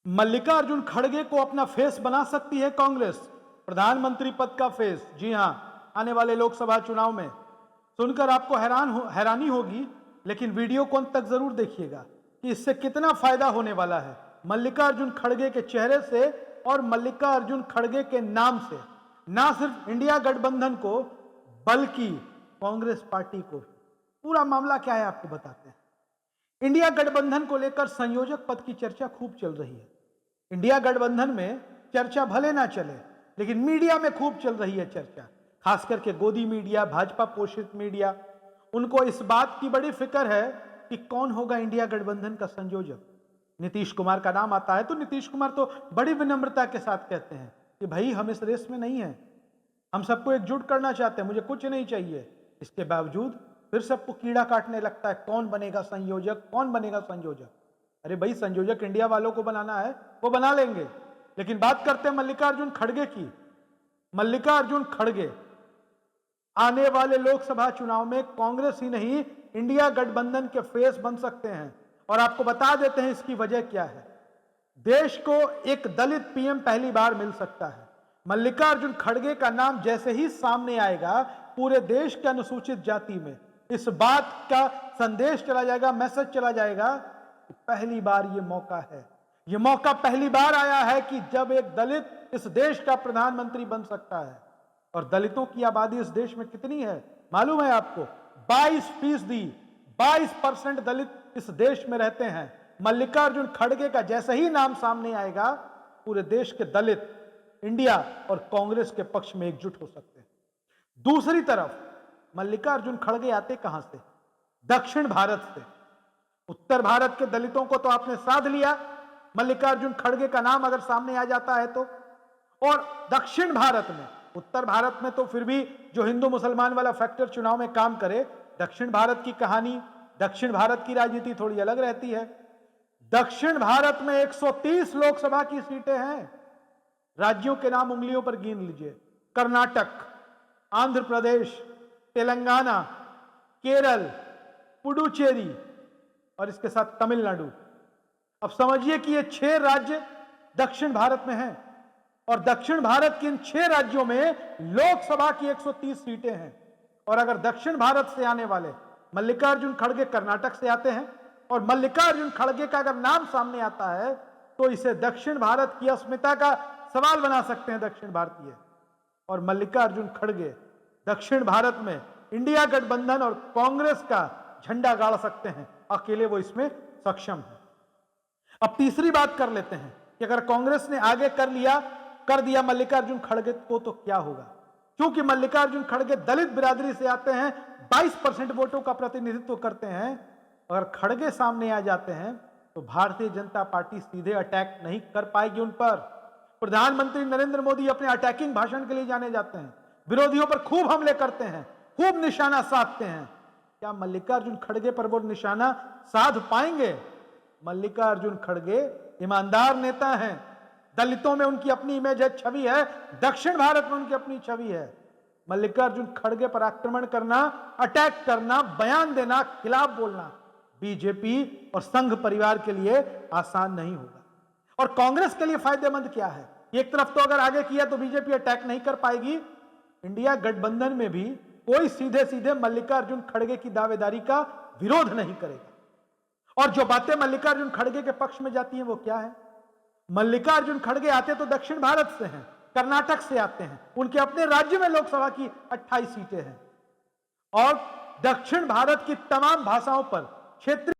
मल्लिकार्जुन खड़गे को अपना फेस बना सकती है कांग्रेस, प्रधानमंत्री पद का फेस। जी हां, आने वाले लोकसभा चुनाव में। सुनकर आपको हैरानी होगी, लेकिन वीडियो को अंत तक जरूर देखिएगा कि इससे कितना फायदा होने वाला है मल्लिकार्जुन खड़गे के चेहरे से और मल्लिकार्जुन खड़गे के नाम से। ना सिर्फ इंडिया गठबंधन को बल्कि कांग्रेस पार्टी को। पूरा मामला क्या है आपको बताते हैं। इंडिया गठबंधन को लेकर संयोजक पद की चर्चा खूब चल रही है। इंडिया गठबंधन में चर्चा भले ना चले, लेकिन मीडिया में खूब चल रही है चर्चा, खास करके गोदी मीडिया, भाजपा पोषित मीडिया। उनको इस बात की बड़ी फिक्र है कि कौन होगा इंडिया गठबंधन का संयोजक। नीतीश कुमार का नाम आता है तो नीतीश कुमार तो बड़ी विनम्रता के साथ कहते हैं कि भाई हम इस रेस में नहीं हैं, हम सबको एकजुट करना चाहते हैं, मुझे कुछ नहीं चाहिए। इसके बावजूद फिर सबको कीड़ा काटने लगता है, कौन बनेगा संयोजक, कौन बनेगा संयोजक। अरे भाई, संयोजक इंडिया वालों को बनाना है, वो बना लेंगे। लेकिन बात करते हैं मल्लिकार्जुन खड़गे की। मल्लिकार्जुन खड़गे आने वाले लोकसभा चुनाव में कांग्रेस ही नहीं, इंडिया गठबंधन के फेस बन सकते हैं। और आपको बता देते हैं इसकी वजह क्या है। देश को एक दलित पीएम पहली बार मिल सकता है। मल्लिकार्जुन खड़गे का नाम जैसे ही सामने आएगा, पूरे देश के अनुसूचित जाति में इस बात का संदेश चला जाएगा, मैसेज चला जाएगा कि पहली बार ये मौका है। ये मौका पहली बार आया है कि जब एक दलित इस देश का प्रधानमंत्री बन सकता है। और दलितों की आबादी इस देश में कितनी है मालूम है आपको? 22%, 22% दलित इस देश में रहते हैं। मल्लिकार्जुन खड़गे का जैसे ही नाम सामने आएगा, पूरे देश के दलित इंडिया और कांग्रेस के पक्ष में एकजुट हो सकते हैं। दूसरी तरफ मल्लिकार्जुन खड़गे आते कहां से? दक्षिण भारत से। उत्तर भारत के दलितों को तो आपने साध लिया, मल्लिकार्जुन खड़गे का नाम अगर सामने आ जाता है तो। और दक्षिण भारत में, उत्तर भारत में तो फिर भी जो हिंदू मुसलमान वाला फैक्टर चुनाव में काम करे, दक्षिण भारत की कहानी, दक्षिण भारत की राजनीति थोड़ी अलग रहती है। दक्षिण भारत में 130 लोकसभा की सीटें हैं। राज्यों के नाम उंगलियों पर गिन लीजिए। कर्नाटक, आंध्र प्रदेश, तेलंगाना, केरल, पुडुचेरी और इसके साथ तमिलनाडु। अब समझिए कि ये 6 राज्य दक्षिण भारत में हैं। और दक्षिण भारत के इन 6 राज्यों में लोकसभा की 130 सीटें हैं। और अगर दक्षिण भारत से आने वाले मल्लिकार्जुन खड़गे कर्नाटक से आते हैं और मल्लिकार्जुन खड़गे का अगर नाम सामने आता है, तो इसे दक्षिण भारत की अस्मिता का सवाल बना सकते हैं दक्षिण भारतीय। और मल्लिकार्जुन खड़गे दक्षिण भारत में इंडिया गठबंधन और कांग्रेस का झंडा गाड़ सकते हैं। अकेले वो इसमें सक्षम है। अब तीसरी बात कर लेते हैं कि अगर कांग्रेस ने आगे कर दिया मल्लिकार्जुन खड़गे को तो क्या होगा। क्योंकि मल्लिकार्जुन खड़गे दलित बिरादरी से आते हैं, 22% वोटों का प्रतिनिधित्व करते हैं। अगर खड़गे सामने आ जाते हैं तो भारतीय जनता पार्टी सीधे अटैक नहीं कर पाएगी उन पर। प्रधानमंत्री नरेंद्र मोदी अपने अटैकिंग भाषण के लिए जाने जाते हैं, विरोधियों पर खूब हमले करते हैं, खूब निशाना साधते हैं। क्या मल्लिकार्जुन खड़गे पर वो निशाना साध पाएंगे? मल्लिकार्जुन खड़गे ईमानदार नेता हैं। दलितों में उनकी अपनी इमेज है, छवि है। दक्षिण भारत में उनकी अपनी छवि है। मल्लिकार्जुन खड़गे पर आक्रमण करना, अटैक करना, बयान देना, खिलाफ बोलना बीजेपी और संघ परिवार के लिए आसान नहीं होगा। और कांग्रेस के लिए फायदेमंद क्या है? एक तरफ तो अगर आगे किया तो बीजेपी अटैक नहीं कर पाएगी, इंडिया गठबंधन में भी कोई सीधे सीधे मल्लिकार्जुन खड़गे की दावेदारी का विरोध नहीं करेगा। और जो बातें मल्लिकार्जुन खड़गे के पक्ष में जाती हैं वो क्या है? मल्लिकार्जुन खड़गे आते तो दक्षिण भारत से हैं, कर्नाटक से आते हैं, उनके अपने राज्य में लोकसभा की 28 सीटें हैं। और दक्षिण भारत की तमाम भाषाओं पर क्षेत्रीय